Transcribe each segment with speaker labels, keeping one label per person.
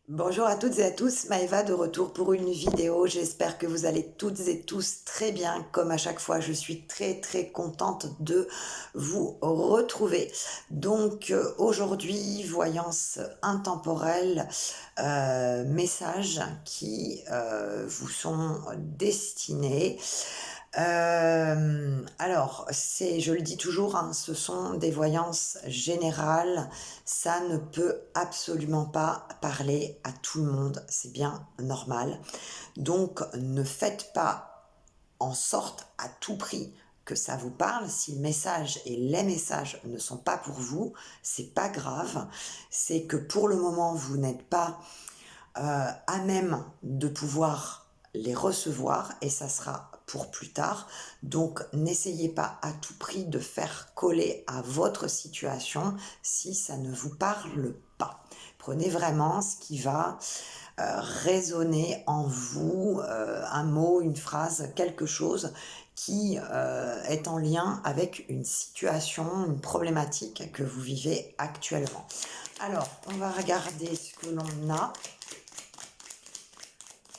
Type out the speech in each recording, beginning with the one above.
Speaker 1: Bonjour à toutes et à tous, Maëva de retour pour une vidéo. J'espère que vous allez toutes et tous très bien. Comme à chaque fois, je suis très contente de vous retrouver. Donc aujourd'hui, voyance intemporelle, messages qui vous sont destinés. Alors, je le dis toujours, hein, ce sont des voyances générales. Ça ne peut absolument pas parler à tout le monde. C'est bien normal. Donc, ne faites pas en sorte à tout prix que ça vous parle. Si le message et les messages ne sont pas pour vous, c'est pas grave. C'est que pour le moment, vous n'êtes pas à même de pouvoir les recevoir et ça sera pour plus tard. Donc n'essayez pas à tout prix de faire coller à votre situation si ça ne vous parle pas. Prenez vraiment ce qui va résonner en vous, un mot, une phrase, quelque chose qui est en lien avec une situation, une problématique que vous vivez actuellement. Alors, on va regarder ce que l'on a.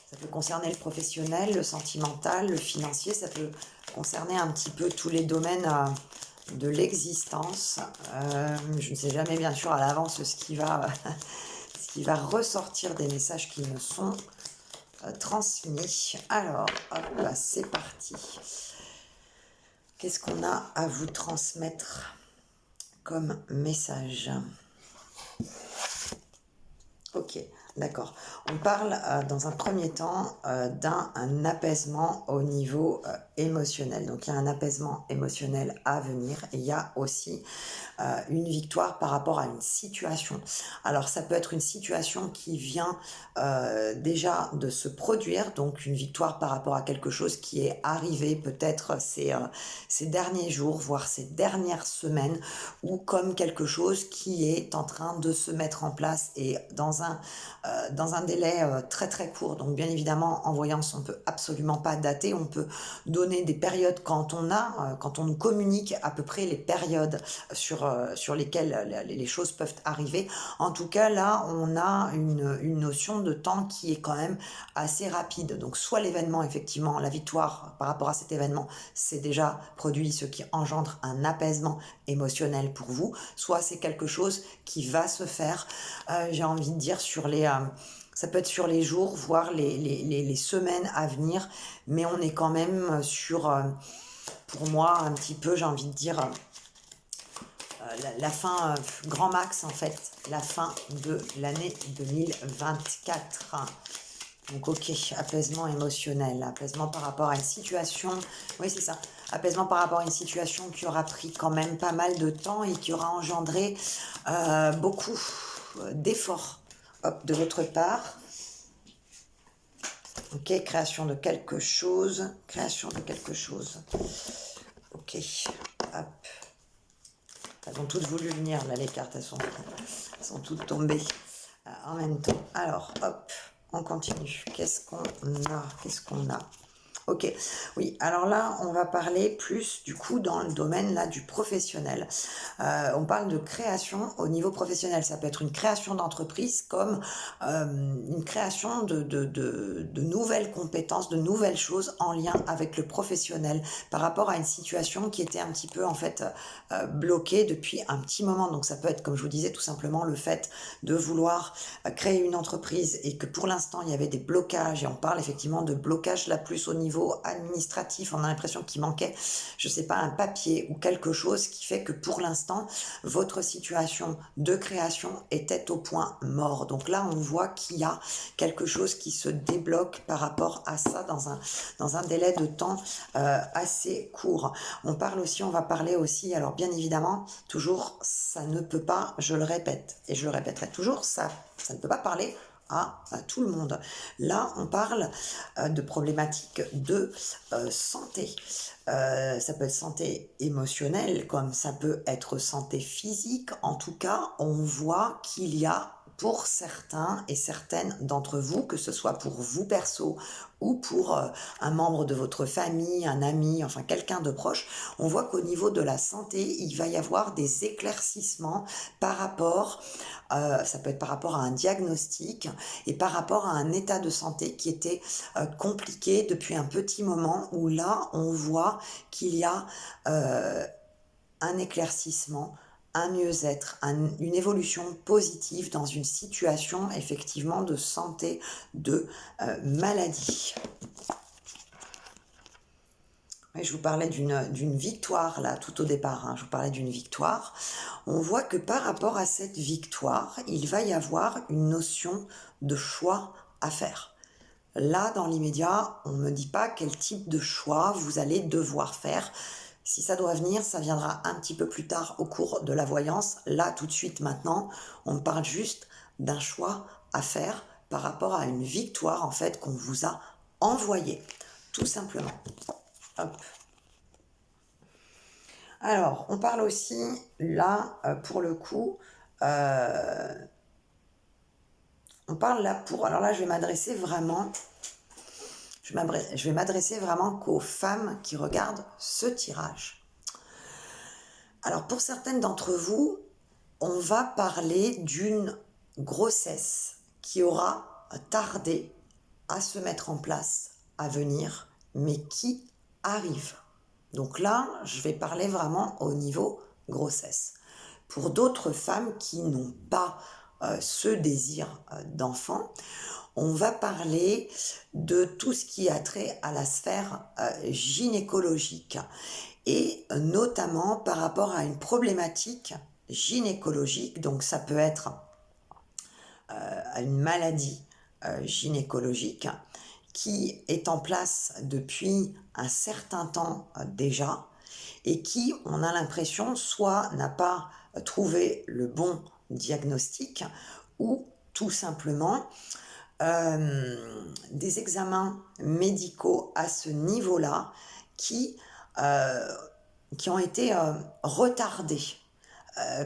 Speaker 1: Ça peut concerner le professionnel, le sentimental, le financier, ça peut concerner un petit peu tous les domaines de l'existence. Je ne sais jamais bien sûr à l'avance ce qui va, ce qui va ressortir des messages qui me sont transmis. Alors, hop là, c'est parti. Qu'est-ce qu'on a à vous transmettre comme message? Ok, d'accord. On parle dans un premier temps d'un apaisement au niveau émotionnel. Donc il y a un apaisement émotionnel à venir et il y a aussi une victoire par rapport à une situation. Alors ça peut être une situation qui vient déjà de se produire, donc une victoire par rapport à quelque chose qui est arrivé peut-être ces derniers jours, voire ces dernières semaines, ou comme quelque chose qui est en train de se mettre en place et dans un délai très court. Donc bien évidemment, en voyance, on peut absolument pas dater, on peut donner des périodes quand quand on nous communique à peu près les périodes sur lesquelles les choses peuvent arriver. En tout cas, là, on a une notion de temps qui est quand même assez rapide. Donc soit l'événement, effectivement, la victoire par rapport à cet événement, c'est déjà produit, ce qui engendre un apaisement émotionnel pour vous, soit c'est quelque chose qui va se faire, j'ai envie de dire, ça peut être sur les jours, voire les semaines à venir, mais on est quand même sur, pour moi, un petit peu, j'ai envie de dire, la fin, grand max en fait, la fin de l'année 2024. Donc ok, apaisement émotionnel, apaisement par rapport à une situation, oui c'est ça, apaisement par rapport à une situation qui aura pris quand même pas mal de temps et qui aura engendré beaucoup d'efforts de votre part. Ok, création de quelque chose, création de quelque chose. Ok, hop. Elles ont toutes voulu venir, là, les cartes, elles sont toutes tombées en même temps. Alors, hop, on continue. Qu'est-ce qu'on a? Qu'est-ce qu'on a? Ok, oui, alors là, on va parler plus du coup dans le domaine là du professionnel. On parle de création au niveau professionnel. Ça peut être une création d'entreprise comme une création de nouvelles compétences, de nouvelles choses en lien avec le professionnel par rapport à une situation qui était un petit peu en fait bloquée depuis un petit moment. Donc ça peut être, comme je vous disais, tout simplement le fait de vouloir créer une entreprise et que pour l'instant il y avait des blocages et on parle effectivement de blocage là plus au niveau administratif, on a l'impression qu'il manquait, je sais pas, un papier ou quelque chose qui fait que pour l'instant, votre situation de création était au point mort. Donc là, on voit qu'il y a quelque chose qui se débloque par rapport à ça dans un délai de temps assez court. On va parler aussi, alors bien évidemment, toujours, ça ne peut pas, je le répète, et je le répéterai toujours, ça ne peut pas parler à tout le monde. Là, on parle de problématiques de santé. Ça peut être santé émotionnelle, comme ça peut être santé physique. En tout cas, on voit qu'il y a pour certains et certaines d'entre vous, que ce soit pour vous perso ou pour un membre de votre famille, un ami, enfin quelqu'un de proche, on voit qu'au niveau de la santé, il va y avoir des éclaircissements par rapport, ça peut être par rapport à un diagnostic et par rapport à un état de santé qui était compliqué depuis un petit moment, où là, on voit qu'il y a un éclaircissement, un mieux-être, une évolution positive dans une situation effectivement de santé, de maladie. Et je vous parlais d'une victoire là tout au départ, hein, je vous parlais d'une victoire. On voit que par rapport à cette victoire, il va y avoir une notion de choix à faire. Là, dans l'immédiat, on ne me dit pas quel type de choix vous allez devoir faire. Si ça doit venir, ça viendra un petit peu plus tard au cours de la voyance. Là, tout de suite, maintenant, on me parle juste d'un choix à faire par rapport à une victoire, en fait, qu'on vous a envoyée, tout simplement. Hop. Alors, on parle aussi, là, pour le coup, on parle là pour... Alors là, je vais m'adresser vraiment qu'aux femmes qui regardent ce tirage. Alors, pour certaines d'entre vous, on va parler d'une grossesse qui aura tardé à se mettre en place, à venir, mais qui arrive. Donc là, je vais parler vraiment au niveau grossesse. Pour d'autres femmes qui n'ont pas ce désir d'enfant, on va parler de tout ce qui a trait à la sphère gynécologique, et notamment par rapport à une problématique gynécologique. Donc ça peut être une maladie gynécologique qui est en place depuis un certain temps déjà, et qui, on a l'impression, soit n'a pas trouvé le bon diagnostic, ou tout simplement des examens médicaux à ce niveau-là qui ont été retardés.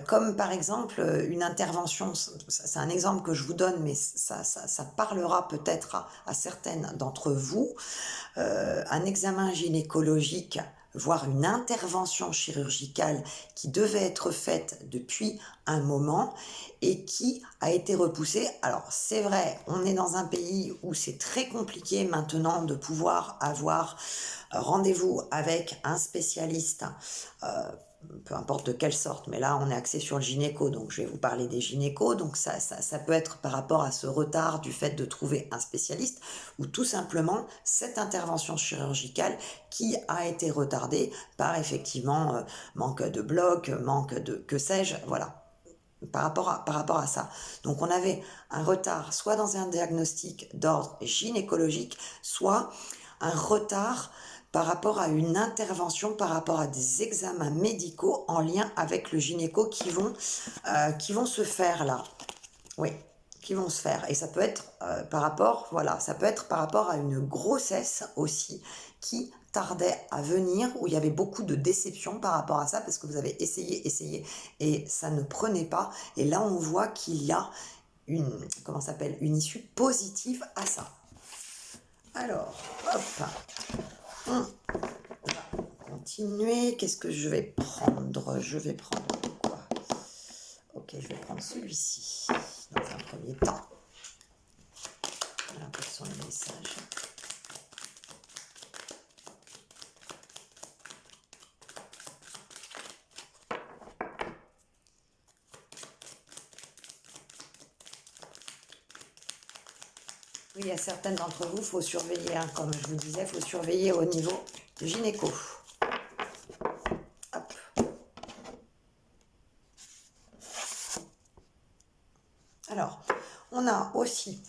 Speaker 1: Comme par exemple une intervention, c'est un exemple que je vous donne, mais ça parlera peut-être à certaines d'entre vous, un examen gynécologique, voire une intervention chirurgicale qui devait être faite depuis un moment et qui a été repoussée. Alors c'est vrai, on est dans un pays où c'est très compliqué maintenant de pouvoir avoir rendez-vous avec un spécialiste, peu importe de quelle sorte, mais là on est axé sur le gynéco, donc je vais vous parler des gynécos. Donc ça peut être par rapport à ce retard du fait de trouver un spécialiste, ou tout simplement cette intervention chirurgicale qui a été retardée par effectivement manque de bloc, manque de que sais-je, voilà, par rapport à ça. Donc on avait un retard soit dans un diagnostic d'ordre gynécologique, soit un retard par rapport à une intervention, par rapport à des examens médicaux en lien avec le gynéco qui vont se faire là. Oui, qui vont se faire. Et ça peut être par rapport à une grossesse aussi qui tardait à venir, où il y avait beaucoup de déception par rapport à ça, parce que vous avez essayé, et ça ne prenait pas. Et là, on voit qu'il y a une issue positive à ça. Alors, hop, on va continuer. Qu'est-ce que je vais prendre? Je vais prendre quoi? Ok, je vais prendre celui-ci dans un premier temps. Alors, quels sont les messages? Oui, il y a certaines d'entre vous, il faut surveiller, hein, comme je vous disais, il faut surveiller au niveau gynéco. Hop. Alors, on a aussi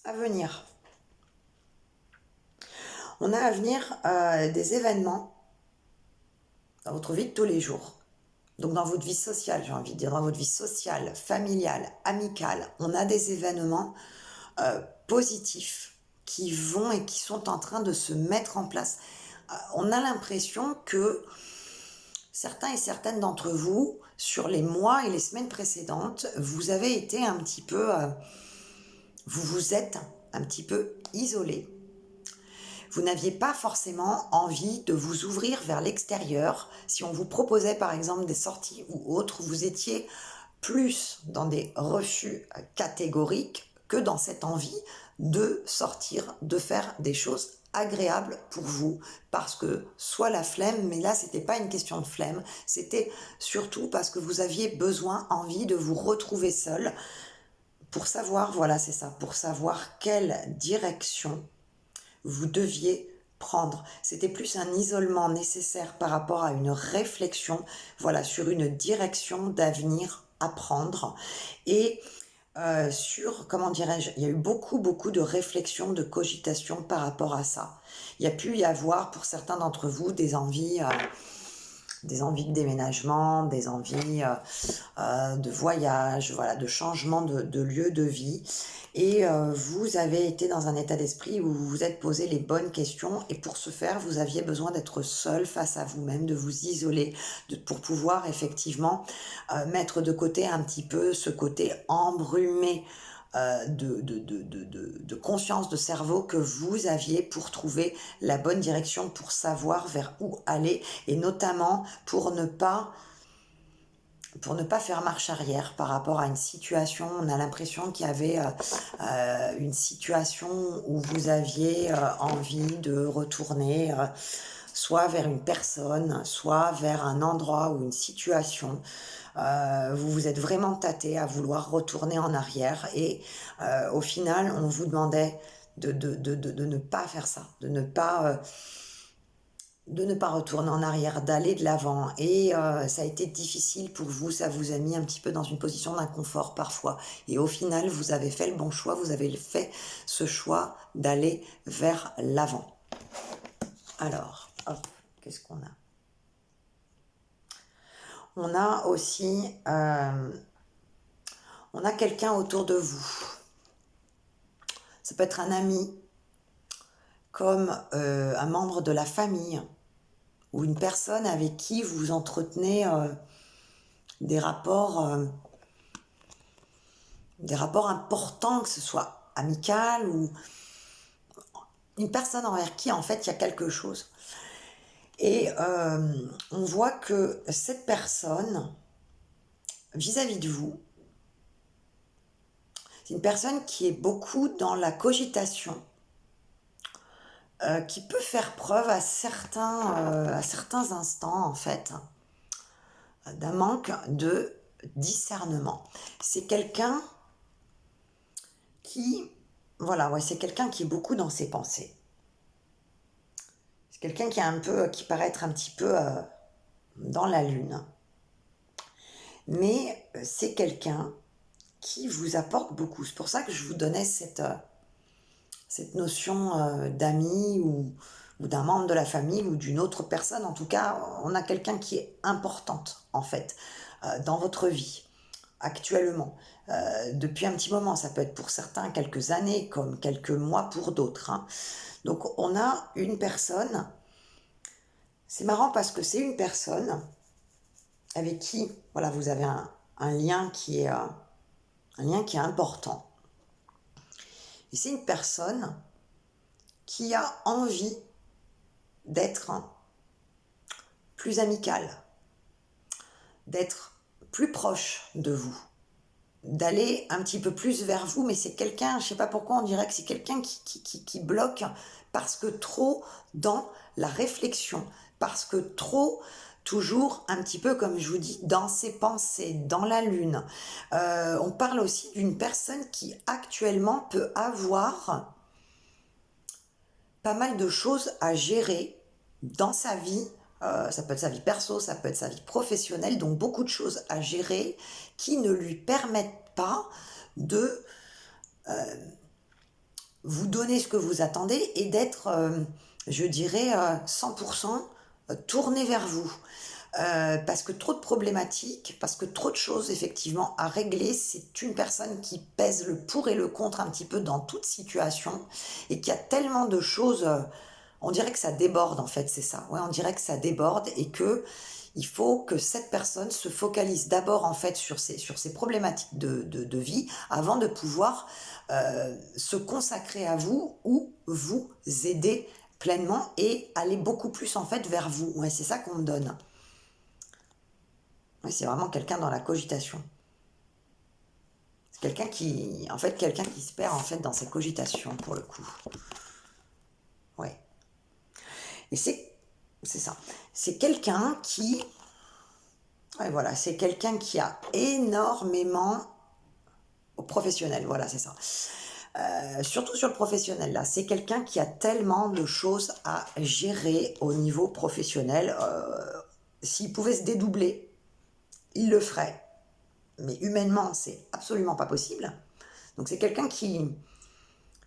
Speaker 1: à venir, des événements dans votre vie de tous les jours. Donc dans votre vie sociale, j'ai envie de dire, dans votre vie sociale, familiale, amicale, on a des événements positifs qui vont et qui sont en train de se mettre en place. On a l'impression que certains et certaines d'entre vous, sur les mois et les semaines précédentes, vous avez été un petit peu, vous vous êtes un petit peu isolé. Vous n'aviez pas forcément envie de vous ouvrir vers l'extérieur. Si on vous proposait par exemple des sorties ou autres, vous étiez plus dans des refus catégoriques que dans cette envie de sortir, de faire des choses agréables pour vous, parce que soit la flemme, mais là c'était pas une question de flemme, c'était surtout parce que vous aviez besoin, envie de vous retrouver seul pour savoir, voilà c'est ça, pour savoir quelle direction vous deviez prendre. C'était plus un isolement nécessaire par rapport à une réflexion, voilà, sur une direction d'avenir à prendre. Et sur, comment dirais-je, il y a eu beaucoup de réflexions, de cogitations par rapport à ça. Il y a pu y avoir pour certains d'entre vous des envies de déménagement, des envies de voyage, voilà, de changement de lieu de vie. Et vous avez été dans un état d'esprit où vous vous êtes posé les bonnes questions, et pour ce faire, vous aviez besoin d'être seul face à vous-même, de vous isoler, pour pouvoir effectivement mettre de côté un petit peu ce côté embrumé de conscience, de cerveau que vous aviez pour trouver la bonne direction, pour savoir vers où aller, et notamment pour ne pas faire marche arrière par rapport à une situation. On a l'impression qu'il y avait une situation où vous aviez envie de retourner soit vers une personne, soit vers un endroit ou une situation. Vous vous êtes vraiment tâté à vouloir retourner en arrière, et au final on vous demandait de ne pas faire ça, de ne pas retourner en arrière, d'aller de l'avant. Et ça a été difficile pour vous, ça vous a mis un petit peu dans une position d'inconfort parfois. Et au final, vous avez fait le bon choix, vous avez fait ce choix d'aller vers l'avant. Alors, hop, qu'est-ce qu'on a ? On a aussi, on a quelqu'un autour de vous. Ça peut être un ami, comme un membre de la famille, ou une personne avec qui vous entretenez des rapports importants, que ce soit amical, ou une personne envers qui en fait il y a quelque chose. Et on voit que cette personne, vis-à-vis de vous, c'est une personne qui est beaucoup dans la cogitation, qui peut faire preuve à certains instants, en fait, d'un manque de discernement. C'est quelqu'un qui, voilà, ouais, c'est quelqu'un qui est beaucoup dans ses pensées. C'est quelqu'un qui paraît être un petit peu dans la lune. Mais c'est quelqu'un qui vous apporte beaucoup. C'est pour ça que je vous donnais cette notion d'ami, ou d'un membre de la famille, ou d'une autre personne. En tout cas, on a quelqu'un qui est importante, en fait, dans votre vie, actuellement. Depuis un petit moment, ça peut être pour certains quelques années, comme quelques mois pour d'autres. Hein. Donc, on a une personne, c'est marrant parce que c'est une personne avec qui, voilà, vous avez un lien qui est important. Et c'est une personne qui a envie d'être plus amicale, d'être plus proche de vous, d'aller un petit peu plus vers vous, mais c'est quelqu'un, je ne sais pas pourquoi, on dirait que c'est quelqu'un qui bloque, parce que trop dans la réflexion, parce que trop, toujours un petit peu, comme je vous dis, dans ses pensées, dans la lune. On parle aussi d'une personne qui actuellement peut avoir pas mal de choses à gérer dans sa vie. Ça peut être sa vie perso, ça peut être sa vie professionnelle, donc beaucoup de choses à gérer qui ne lui permettent pas de vous donner ce que vous attendez, et d'être, je dirais, 100% tourné vers vous. Parce que trop de problématiques, parce que trop de choses effectivement à régler. C'est une personne qui pèse le pour et le contre un petit peu dans toute situation, et qui a tellement de choses, on dirait que ça déborde, en fait, c'est ça. Ouais, on dirait que ça déborde, et que il faut que cette personne se focalise d'abord en fait sur ses problématiques de vie avant de pouvoir se consacrer à vous ou vous aider pleinement et aller beaucoup plus en fait vers vous. Ouais, c'est ça qu'on me donne. Ouais, c'est vraiment quelqu'un dans la cogitation. C'est quelqu'un qui, en fait, quelqu'un qui se perd en fait dans ses cogitations pour le coup. Ouais. Et c'est ça. C'est quelqu'un qui, ouais, voilà, c'est quelqu'un qui a énormément au professionnel. Voilà, c'est ça. Surtout sur le professionnel, là, c'est quelqu'un qui a tellement de choses à gérer au niveau professionnel. S'il pouvait se dédoubler, il le ferait. Mais humainement, c'est absolument pas possible. Donc c'est quelqu'un qui...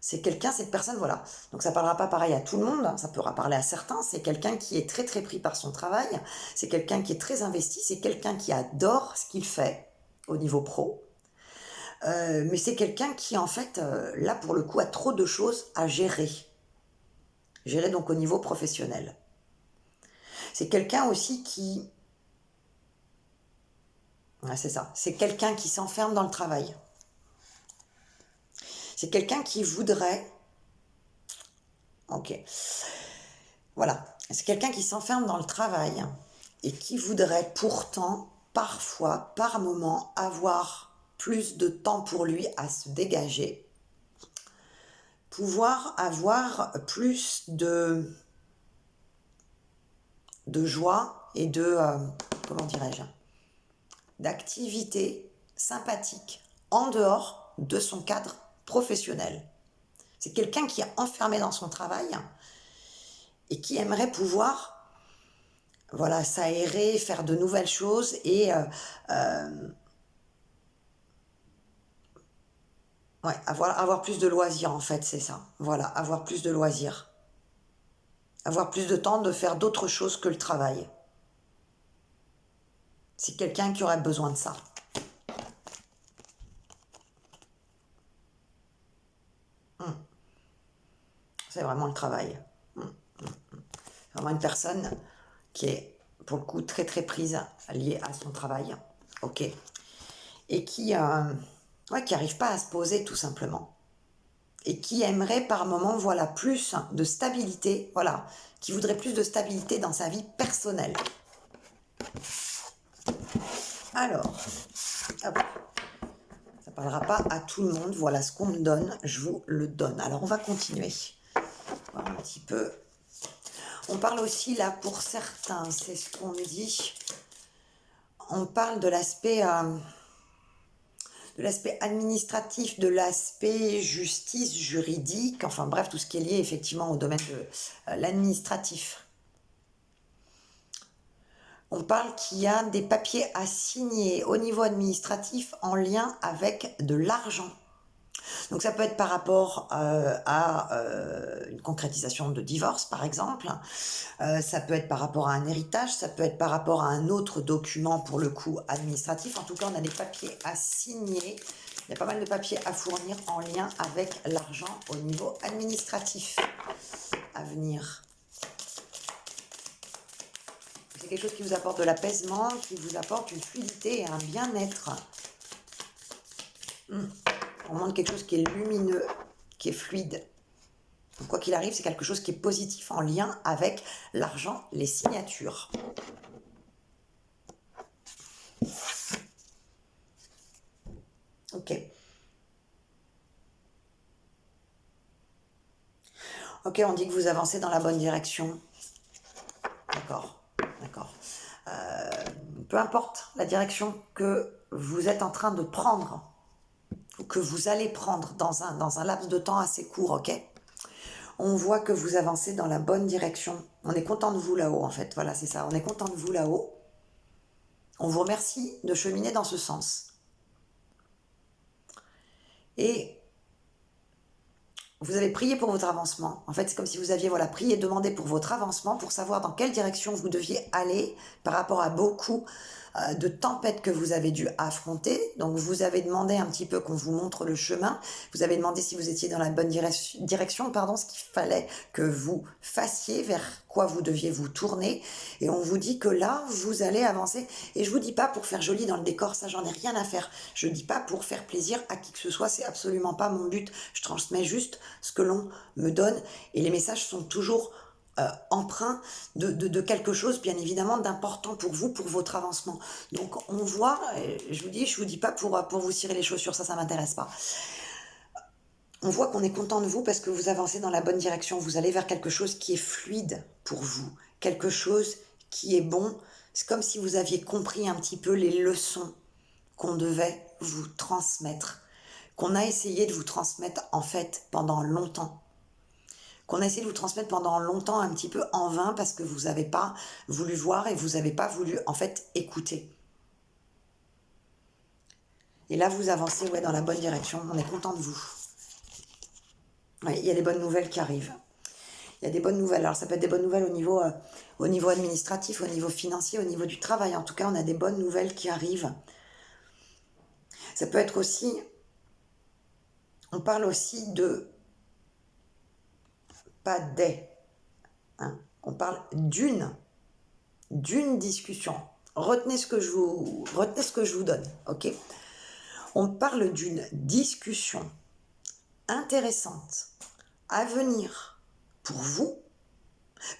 Speaker 1: C'est quelqu'un, cette personne, voilà. Donc ça parlera pas pareil à tout le monde, hein, ça pourra parler à certains. C'est quelqu'un qui est très très pris par son travail. C'est quelqu'un qui est très investi. C'est quelqu'un qui adore ce qu'il fait au niveau pro. Mais c'est quelqu'un qui, en fait, là, pour le coup, a trop de choses à gérer. Gérer donc au niveau professionnel. C'est quelqu'un aussi qui... Ouais, c'est ça. C'est quelqu'un qui s'enferme dans le travail. C'est quelqu'un qui voudrait... Ok. Voilà. C'est quelqu'un qui s'enferme dans le travail et qui voudrait pourtant, parfois, par moment, avoir plus de temps pour lui à se dégager. Pouvoir avoir plus de joie et de... comment dirais-je, d'activité sympathique en dehors de son cadre professionnel. C'est quelqu'un qui est enfermé dans son travail et qui aimerait pouvoir, voilà, s'aérer, faire de nouvelles choses et ouais, avoir plus de loisirs en fait, c'est ça. Voilà, avoir plus de loisirs. Avoir plus de temps de faire d'autres choses que le travail. C'est quelqu'un qui aurait besoin de ça. C'est vraiment le travail. C'est vraiment une personne qui est, pour le coup, très très prise, liée à son travail. Ok. Et qui ouais, qui n'arrive pas à se poser tout simplement. Et qui aimerait par moment, voilà, plus de stabilité, voilà, qui voudrait plus de stabilité dans sa vie personnelle. Alors, hop, ça parlera pas à tout le monde, voilà ce qu'on me donne, je vous le donne. Alors on va continuer, voir un petit peu. On parle aussi là pour certains, c'est ce qu'on me dit, on parle de l'aspect administratif, de l'aspect justice, juridique, enfin bref, tout ce qui est lié effectivement au domaine de l'administratif. On parle qu'il y a des papiers à signer au niveau administratif en lien avec de l'argent. Donc ça peut être par rapport à une concrétisation de divorce, par exemple. Ça peut être par rapport à un héritage, ça peut être par rapport à un autre document, pour le coup, administratif. En tout cas, on a des papiers à signer. Il y a pas mal de papiers à fournir en lien avec l'argent au niveau administratif à venir. C'est quelque chose qui vous apporte de l'apaisement, qui vous apporte une fluidité et un bien-être. On montre quelque chose qui est lumineux, qui est fluide. Donc, quoi qu'il arrive, c'est quelque chose qui est positif en lien avec l'argent, les signatures. Ok. Ok, on dit que vous avancez dans la bonne direction. D'accord, d'accord. Peu importe la direction que vous êtes en train de prendre, ou que vous allez prendre dans un laps de temps assez court, ok? On voit que vous avancez dans la bonne direction. On est content de vous là-haut, en fait. Voilà, c'est ça. On est content de vous là-haut. On vous remercie de cheminer dans ce sens. Et vous avez prié pour votre avancement. En fait, c'est comme si vous aviez, voilà, prié, demandé pour votre avancement, pour savoir dans quelle direction vous deviez aller par rapport à beaucoup de tempête que vous avez dû affronter. Donc vous avez demandé un petit peu qu'on vous montre le chemin. Vous avez demandé si vous étiez dans la bonne direction, ce qu'il fallait que vous fassiez, vers quoi vous deviez vous tourner. Et on vous dit que là, vous allez avancer. Et je vous dis pas pour faire joli dans le décor, ça j'en ai rien à faire. Je dis pas pour faire plaisir à qui que ce soit, c'est absolument pas mon but. Je transmets juste ce que l'on me donne. Et les messages sont toujours emprunt de quelque chose, bien évidemment, d'important pour vous, pour votre avancement. Donc, on voit, je vous dis pas pour vous cirer les chaussures, ça m'intéresse pas. On voit qu'on est content de vous parce que vous avancez dans la bonne direction, vous allez vers quelque chose qui est fluide pour vous, quelque chose qui est bon. C'est comme si vous aviez compris un petit peu les leçons qu'on devait vous transmettre, qu'on a essayé de vous transmettre, en fait, pendant longtemps. Qu'on a essayé de vous transmettre pendant longtemps un petit peu en vain parce que vous n'avez pas voulu voir et vous n'avez pas voulu en fait écouter. Et là vous avancez dans la bonne direction, on est content de vous. Ouais, il y a des bonnes nouvelles qui arrivent. Il y a des bonnes nouvelles, alors ça peut être des bonnes nouvelles au niveau administratif, au niveau financier, au niveau du travail. En tout cas, on a des bonnes nouvelles qui arrivent. Ça peut être aussi, on parle aussi de, pas des, hein, on parle d'une discussion. Retenez ce que je vous donne, ok? On parle d'une discussion intéressante à venir pour vous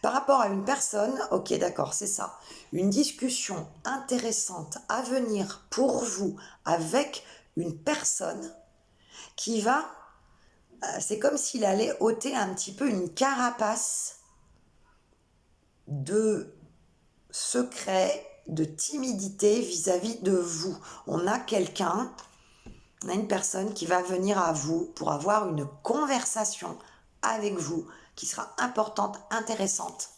Speaker 1: par rapport à une personne, ok, d'accord, c'est ça. Une discussion intéressante à venir pour vous avec une personne qui va, c'est comme s'il allait ôter un petit peu une carapace de secret, de timidité vis-à-vis de vous. On a une personne qui va venir à vous pour avoir une conversation avec vous qui sera importante, intéressante.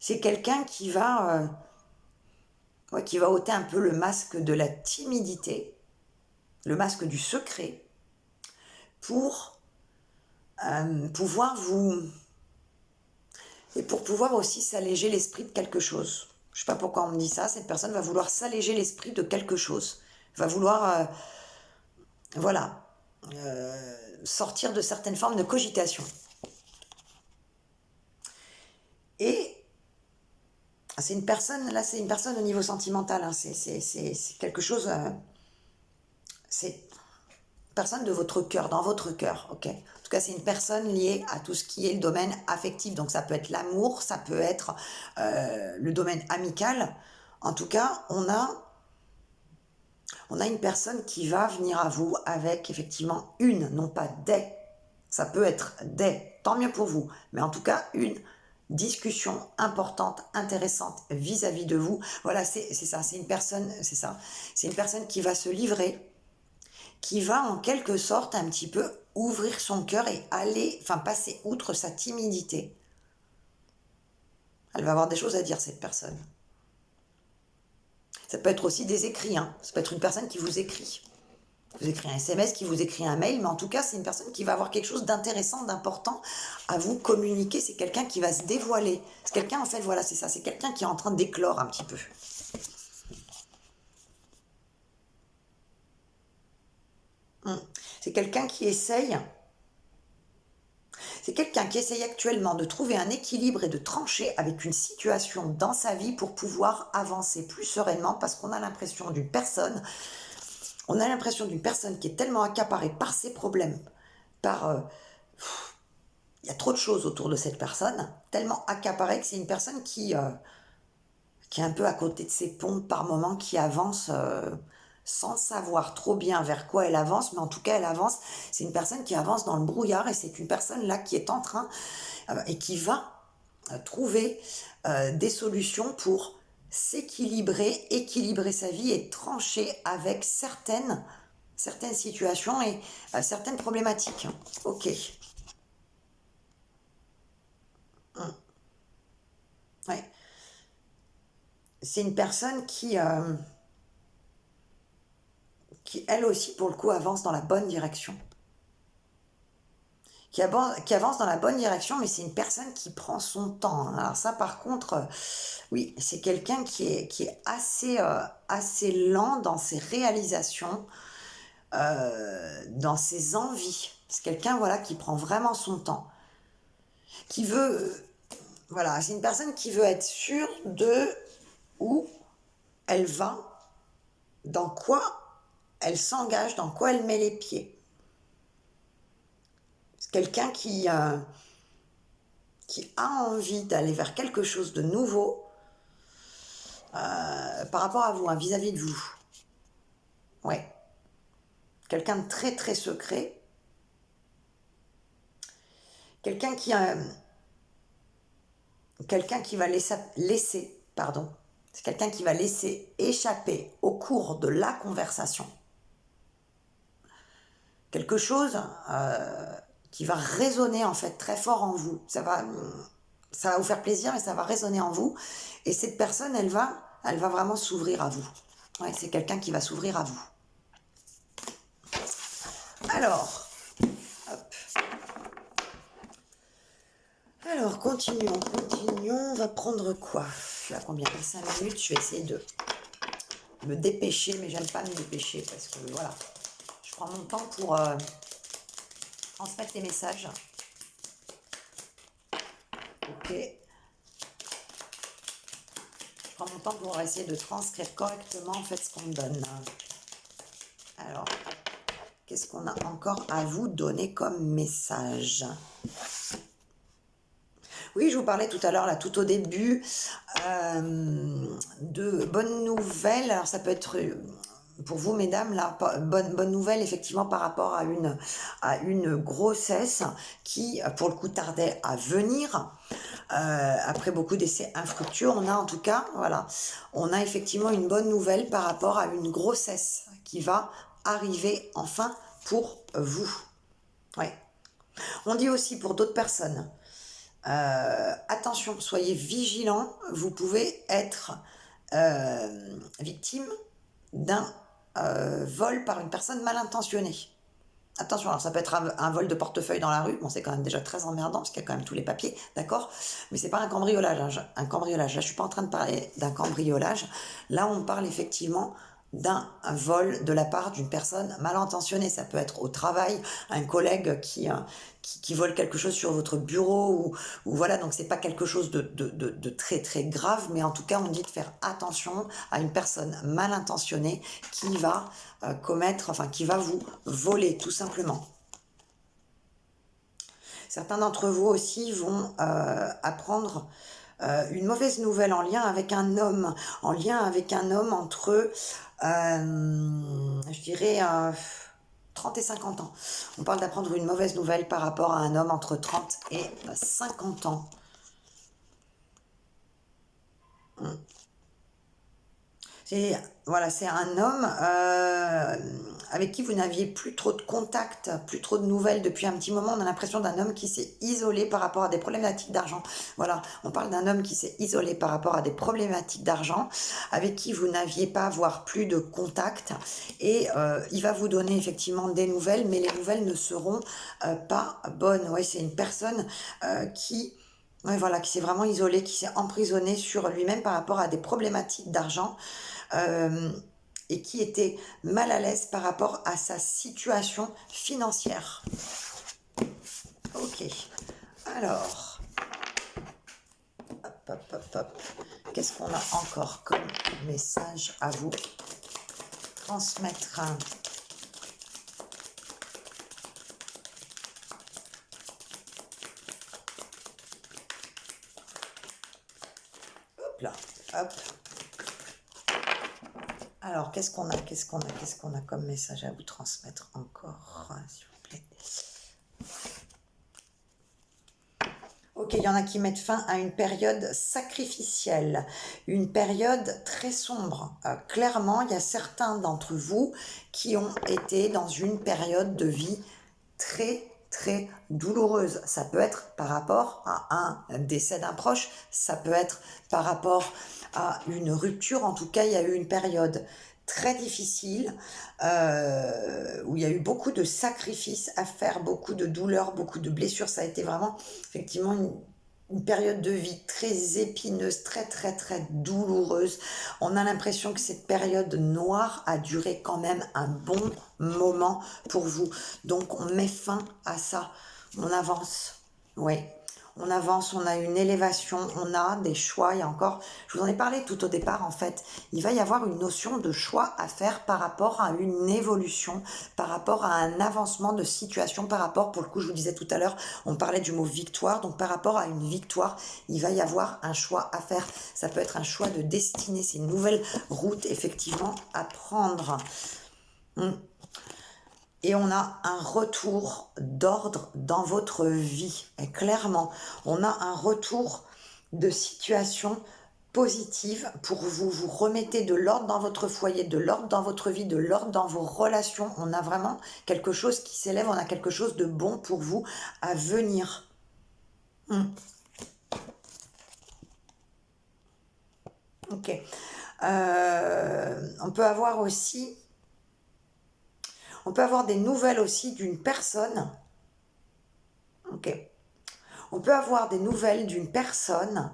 Speaker 1: C'est quelqu'un qui va ôter un peu le masque de la timidité, le masque du secret, pour pouvoir aussi s'alléger l'esprit de quelque chose. Je ne sais pas pourquoi on me dit ça, cette personne va vouloir s'alléger l'esprit de quelque chose, va vouloir, sortir de certaines formes de cogitation. Et c'est une personne au niveau sentimental, hein, c'est quelque chose, c'est une personne de votre cœur, dans votre cœur, ok. En tout cas, c'est une personne liée à tout ce qui est le domaine affectif, donc ça peut être l'amour, ça peut être le domaine amical. En tout cas, on a une personne qui va venir à vous avec effectivement non pas des, ça peut être des, tant mieux pour vous, mais en tout cas une discussion importante, intéressante vis-à-vis de vous. Voilà, c'est ça, c'est une personne qui va se livrer, qui va en quelque sorte un petit peu ouvrir son cœur et passer outre sa timidité. Elle va avoir des choses à dire, cette personne. Ça peut être aussi des écrits, hein. Ça peut être une personne qui vous écrit. Vous écrivez un SMS, qui vous écrit un mail, mais en tout cas, c'est une personne qui va avoir quelque chose d'intéressant, d'important à vous communiquer. C'est quelqu'un qui va se dévoiler. C'est quelqu'un, en fait, voilà, c'est ça. C'est quelqu'un qui est en train d'éclore un petit peu. C'est quelqu'un qui essaye. C'est quelqu'un qui essaye actuellement de trouver un équilibre et de trancher avec une situation dans sa vie pour pouvoir avancer plus sereinement, parce qu'on a l'impression d'une personne qui est tellement accaparée par ses problèmes, il y a trop de choses autour de cette personne, tellement accaparée que c'est une personne qui est un peu à côté de ses pompes par moment, qui avance sans savoir trop bien vers quoi elle avance, mais en tout cas elle avance. C'est une personne qui avance dans le brouillard, et c'est une personne là qui est en train et qui va trouver des solutions pour s'équilibrer, équilibrer sa vie et trancher avec certaines situations et certaines problématiques. Ok. Ouais. C'est une personne qui, elle aussi, pour le coup, avance dans la bonne direction. qui avance dans la bonne direction, mais c'est une personne qui prend son temps, hein. Alors ça, par contre, oui, c'est quelqu'un qui est assez lent dans ses réalisations, dans ses envies. C'est quelqu'un, voilà, qui prend vraiment son temps, qui veut, voilà, c'est une personne qui veut être sûre de où elle va, dans quoi elle s'engage, dans quoi elle met les pieds. C'est quelqu'un qui a envie d'aller vers quelque chose de nouveau par rapport à vous, hein, vis-à-vis de vous. Ouais. Quelqu'un de très très secret. Quelqu'un qui va laisser, pardon. C'est quelqu'un qui va laisser échapper au cours de la conversation quelque chose qui va résonner en fait très fort en vous. Ça va vous faire plaisir, mais ça va résonner en vous. Et cette personne, elle va vraiment s'ouvrir à vous. Ouais, c'est quelqu'un qui va s'ouvrir à vous. Alors, hop. Alors, continuons. On va prendre quoi? Je suis à combien? 5 minutes. Je vais essayer de me dépêcher, mais j'aime pas me dépêcher parce que voilà, je prends mon temps pour transmettre les messages. Ok. Je prends mon temps pour essayer de transcrire correctement en fait ce qu'on me donne. Alors, qu'est-ce qu'on a encore à vous donner comme message? Oui, je vous parlais tout à l'heure, là, tout au début, de bonnes nouvelles. Alors, ça peut être pour vous, mesdames, là, bonne nouvelle, effectivement, par rapport à une grossesse qui, pour le coup, tardait à venir. Après beaucoup d'essais infructueux, on a en tout cas, voilà, on a effectivement une bonne nouvelle par rapport à une grossesse qui va arriver enfin pour vous. Ouais. On dit aussi pour d'autres personnes, attention, soyez vigilants, vous pouvez être victime d'un vol par une personne mal intentionnée. Attention, alors ça peut être un vol de portefeuille dans la rue, bon c'est quand même déjà très emmerdant parce qu'il y a quand même tous les papiers, d'accord, mais c'est pas un cambriolage, hein, un cambriolage, là je suis pas en train de parler d'un cambriolage, là on parle effectivement d'un vol de la part d'une personne mal intentionnée. Ça peut être au travail, un collègue qui vole quelque chose sur votre bureau, ou voilà, donc c'est pas quelque chose de très très grave, mais en tout cas on dit de faire attention à une personne mal intentionnée qui va qui va vous voler tout simplement. Certains d'entre vous aussi vont apprendre une mauvaise nouvelle en lien avec un homme, entre, je dirais, 30 et 50 ans. On parle d'apprendre une mauvaise nouvelle par rapport à un homme entre 30 et 50 ans. C'est un homme avec qui vous n'aviez plus trop de contact, plus trop de nouvelles depuis un petit moment. On a l'impression d'un homme qui s'est isolé par rapport à des problématiques d'argent. Voilà, on parle d'un homme qui s'est isolé par rapport à des problématiques d'argent, avec qui vous n'aviez pas, voire plus de contact. Et il va vous donner effectivement des nouvelles, mais les nouvelles ne seront pas bonnes. Ouais, c'est une personne qui... Ouais, voilà, qui s'est vraiment isolé, qui s'est emprisonné sur lui-même par rapport à des problématiques d'argent. Et qui était mal à l'aise par rapport à sa situation financière. Ok, alors, hop. Qu'est-ce qu'on a encore comme message à vous transmettre? Hop là, hop. Alors, qu'est-ce qu'on a comme message à vous transmettre encore, s'il vous plaît? Ok, il y en a qui mettent fin à une période sacrificielle, une période très sombre. Clairement, il y a certains d'entre vous qui ont été dans une période de vie très très douloureuse. Ça peut être par rapport à un décès d'un proche, ça peut être par rapport à une rupture. En tout cas, il y a eu une période très difficile, où il y a eu beaucoup de sacrifices à faire, beaucoup de douleurs, beaucoup de blessures. Ça a été vraiment, effectivement, une période de vie très épineuse, très très très douloureuse. On a l'impression que cette période noire a duré quand même un bon moment pour vous. Donc on met fin à ça. On avance. Oui. On avance, on a une élévation, on a des choix. Il y a encore, je vous en ai parlé tout au départ en fait, il va y avoir une notion de choix à faire par rapport à une évolution, par rapport à un avancement de situation, par rapport, pour le coup je vous disais tout à l'heure, on parlait du mot victoire, donc par rapport à une victoire, il va y avoir un choix à faire. Ça peut être un choix de destinée, c'est une nouvelle route effectivement à prendre. Et on a un retour d'ordre dans votre vie. Et clairement, on a un retour de situation positive pour vous. Vous remettez de l'ordre dans votre foyer, de l'ordre dans votre vie, de l'ordre dans vos relations. On a vraiment quelque chose qui s'élève, on a quelque chose de bon pour vous à venir. Ok. On peut avoir aussi... On peut avoir des nouvelles aussi d'une personne. Ok. On peut avoir des nouvelles d'une personne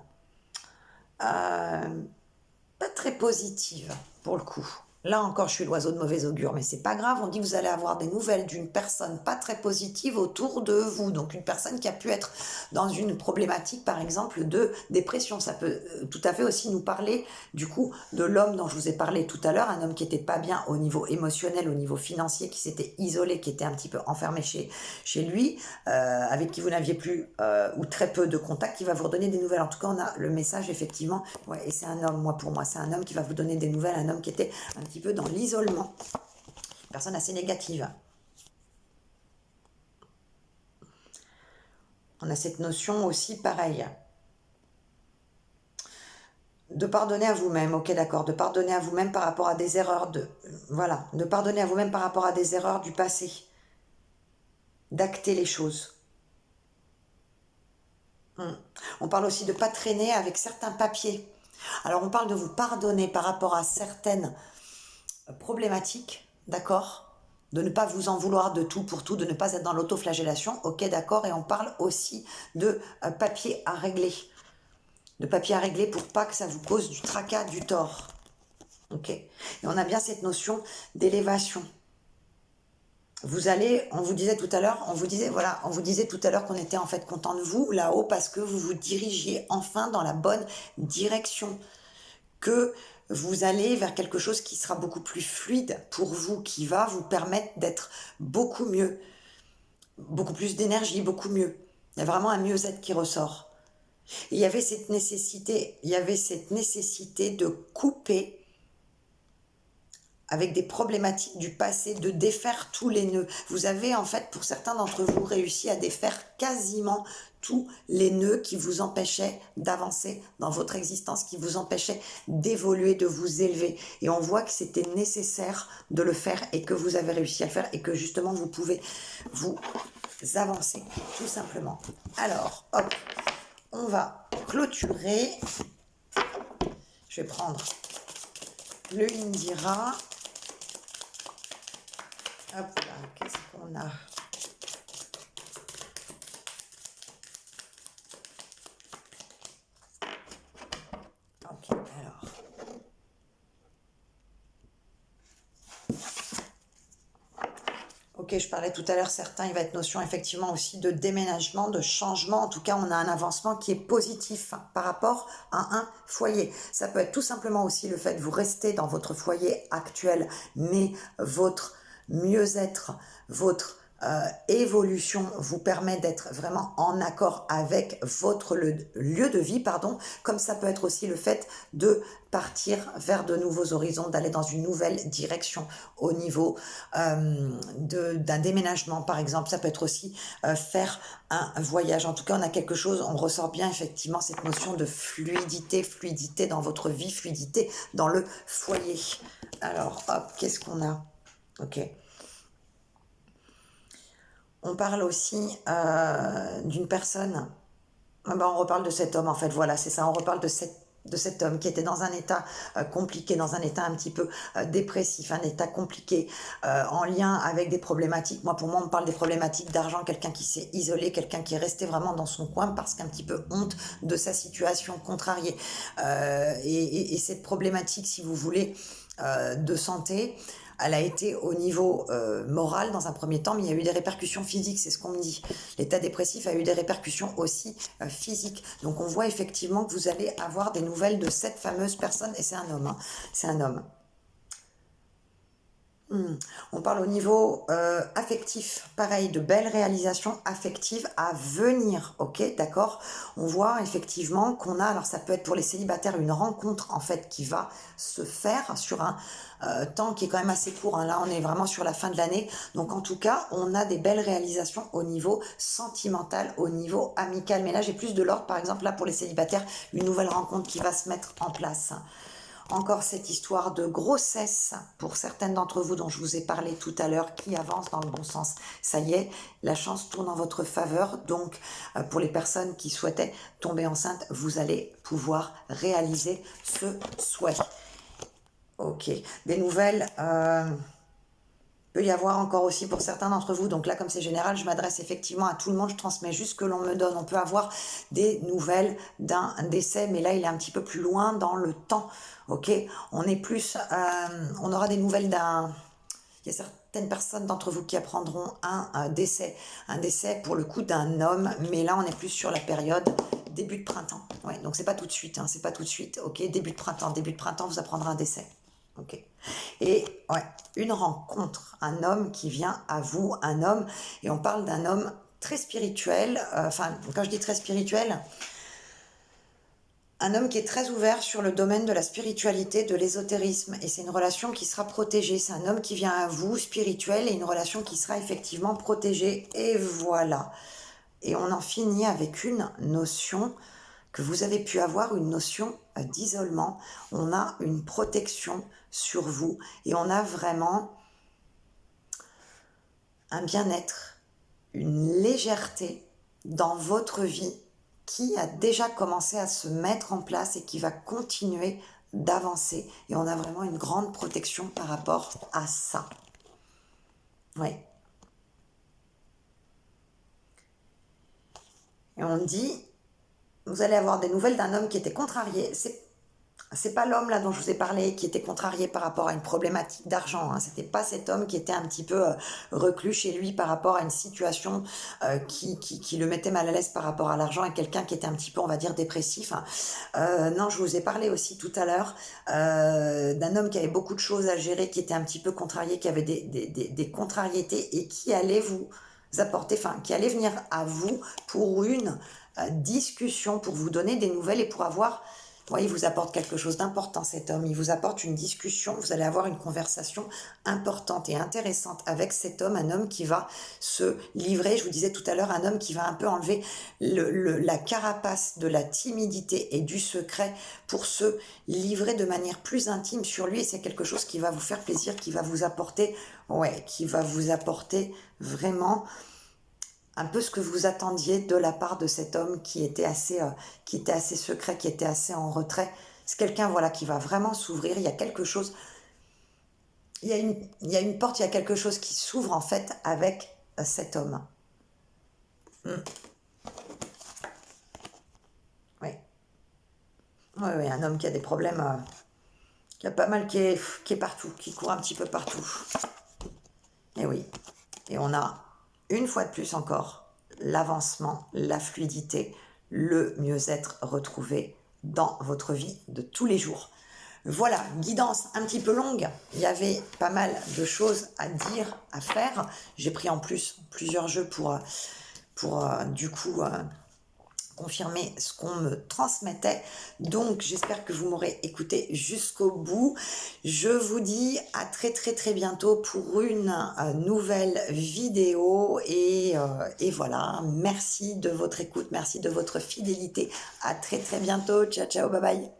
Speaker 1: pas très positive pour le coup. Là encore, je suis l'oiseau de mauvais augure, mais c'est pas grave. On dit que vous allez avoir des nouvelles d'une personne pas très positive autour de vous. Donc une personne qui a pu être dans une problématique, par exemple, de dépression. Ça peut tout à fait aussi nous parler, du coup, de l'homme dont je vous ai parlé tout à l'heure, un homme qui était pas bien au niveau émotionnel, au niveau financier, qui s'était isolé, qui était un petit peu enfermé chez lui, avec qui vous n'aviez plus ou très peu de contact, qui va vous redonner des nouvelles. En tout cas, on a le message, effectivement, ouais, et c'est un homme, moi, pour moi, c'est un homme qui va vous donner des nouvelles, un homme qui était un petit peu dans l'isolement. Personne assez négative. On a cette notion aussi pareille. De pardonner à vous-même, ok d'accord, de pardonner à vous-même par rapport à des erreurs, voilà, de pardonner à vous-même par rapport à des erreurs du passé. D'acter les choses. On parle aussi de ne pas traîner avec certains papiers. Alors on parle de vous pardonner par rapport à certaines problématiques, d'accord, de ne pas vous en vouloir de tout pour tout, de ne pas être dans l'autoflagellation, ok d'accord, et on parle aussi de papier à régler, pour pas que ça vous cause du tracas, du tort, ok, et on a bien cette notion d'élévation. Vous allez, on vous disait tout à l'heure, on vous disait tout à l'heure qu'on était en fait content de vous là-haut parce que vous vous dirigiez enfin dans la bonne direction, que vous allez vers quelque chose qui sera beaucoup plus fluide pour vous, qui va vous permettre d'être beaucoup mieux, beaucoup plus d'énergie, beaucoup mieux. Il y a vraiment un mieux-être qui ressort. Et il y avait cette nécessité de couper avec des problématiques du passé, de défaire tous les nœuds. Vous avez en fait, pour certains d'entre vous, réussi à défaire quasiment tous les nœuds qui vous empêchaient d'avancer dans votre existence, qui vous empêchaient d'évoluer, de vous élever. Et on voit que c'était nécessaire de le faire et que vous avez réussi à le faire et que justement vous pouvez vous avancer, tout simplement. Alors, hop, on va clôturer. Je vais prendre le Indira. Hop là, qu'est-ce qu'on a? Ok, alors. Ok, je parlais tout à l'heure, certains, il va être notion effectivement aussi de déménagement, de changement. En tout cas, on a un avancement qui est positif par rapport à un foyer. Ça peut être tout simplement aussi le fait de vous rester dans votre foyer actuel, mais votre mieux-être, votre évolution vous permet d'être vraiment en accord avec votre lieu de vie, pardon, comme ça peut être aussi le fait de partir vers de nouveaux horizons, d'aller dans une nouvelle direction au niveau d'un déménagement, par exemple. Ça peut être aussi faire un voyage. En tout cas, on a quelque chose, on ressort bien effectivement cette notion de fluidité, fluidité dans votre vie, fluidité dans le foyer. Alors, hop, qu'est-ce qu'on a? Ok. On parle aussi d'une personne. Ah ben, on reparle de cet homme, en fait. Voilà, c'est ça. On reparle de de cet homme qui était dans un état compliqué, dans un état un petit peu dépressif, un état compliqué, en lien avec des problématiques. Moi, pour moi, on parle des problématiques d'argent, quelqu'un qui s'est isolé, quelqu'un qui est resté vraiment dans son coin parce qu'un petit peu honte de sa situation contrariée. Et cette problématique, si vous voulez, de santé, elle a été au niveau moral dans un premier temps, mais il y a eu des répercussions physiques, c'est ce qu'on me dit. L'état dépressif a eu des répercussions aussi physiques. Donc on voit effectivement que vous allez avoir des nouvelles de cette fameuse personne, et c'est un homme, hein. C'est un homme. On parle au niveau affectif, pareil, de belles réalisations affectives à venir, ok, d'accord. On voit effectivement qu'on a, alors ça peut être pour les célibataires, une rencontre en fait qui va se faire sur un temps qui est quand même assez court, hein. Là on est vraiment sur la fin de l'année, donc en tout cas on a des belles réalisations au niveau sentimental, au niveau amical, mais là j'ai plus de l'ordre, par exemple là pour les célibataires, une nouvelle rencontre qui va se mettre en place. Encore cette histoire de grossesse pour certaines d'entre vous dont je vous ai parlé tout à l'heure qui avance dans le bon sens. Ça y est, la chance tourne en votre faveur. Donc, pour les personnes qui souhaitaient tomber enceinte, vous allez pouvoir réaliser ce souhait. Ok. Des nouvelles peut y avoir encore aussi pour certains d'entre vous, donc là comme c'est général, je m'adresse effectivement à tout le monde, je transmets juste ce que l'on me donne. On peut avoir des nouvelles d'un décès, mais là il est un petit peu plus loin dans le temps, ok. On est plus, on aura des nouvelles d'un, il y a certaines personnes d'entre vous qui apprendront un décès pour le coup d'un homme, mais là on est plus sur la période début de printemps, ouais, donc c'est pas tout de suite, hein, c'est pas tout de suite, ok, début de printemps, vous apprendrez un décès. Ok. Et ouais, une rencontre, un homme qui vient à vous, un homme, et on parle d'un homme très spirituel, enfin, quand je dis très spirituel, un homme qui est très ouvert sur le domaine de la spiritualité, de l'ésotérisme, et c'est une relation qui sera protégée. C'est un homme qui vient à vous, spirituel, et une relation qui sera effectivement protégée, et voilà. Et on en finit avec une notion que vous avez pu avoir, une notion d'isolement. On a une protection sur vous et on a vraiment un bien-être, une légèreté dans votre vie qui a déjà commencé à se mettre en place et qui va continuer d'avancer. Et on a vraiment une grande protection par rapport à ça. Oui. Et on dit, vous allez avoir des nouvelles d'un homme qui était contrarié. C'est pas l'homme là dont je vous ai parlé qui était contrarié par rapport à une problématique d'argent, hein. C'était pas cet homme qui était un petit peu reclus chez lui par rapport à une situation qui le mettait mal à l'aise par rapport à l'argent, et quelqu'un qui était un petit peu, on va dire, dépressif, hein. Non, je vous ai parlé aussi tout à l'heure d'un homme qui avait beaucoup de choses à gérer, qui était un petit peu contrarié, qui avait des contrariétés et qui allait vous apporter, enfin, qui allait venir à vous pour une discussion, pour vous donner des nouvelles et pour avoir... Oui, il vous apporte quelque chose d'important, cet homme. Il vous apporte une discussion. Vous allez avoir une conversation importante et intéressante avec cet homme. Un homme qui va se livrer. Je vous disais tout à l'heure, un homme qui va un peu enlever la carapace de la timidité et du secret pour se livrer de manière plus intime sur lui. Et c'est quelque chose qui va vous faire plaisir, qui va vous apporter, ouais, qui va vous apporter vraiment... un peu ce que vous attendiez de la part de cet homme qui était assez secret, qui était assez en retrait. C'est quelqu'un, voilà, qui va vraiment s'ouvrir. Il y a quelque chose, il y a une porte, il y a quelque chose qui s'ouvre en fait avec cet homme. Oui. Oui, oui, un homme qui a des problèmes, qui a pas mal, qui est partout, qui court un petit peu partout. Et oui. Et on a, une fois de plus encore, l'avancement, la fluidité, le mieux-être retrouvé dans votre vie de tous les jours. Voilà, guidance un petit peu longue. Il y avait pas mal de choses à dire, à faire. J'ai pris en plus plusieurs jeux pour du coup... confirmer ce qu'on me transmettait. Donc, j'espère que vous m'aurez écouté jusqu'au bout. Je vous dis à très très très bientôt pour une nouvelle vidéo. Et voilà, merci de votre écoute, merci de votre fidélité. À très très bientôt. Ciao, ciao, bye bye.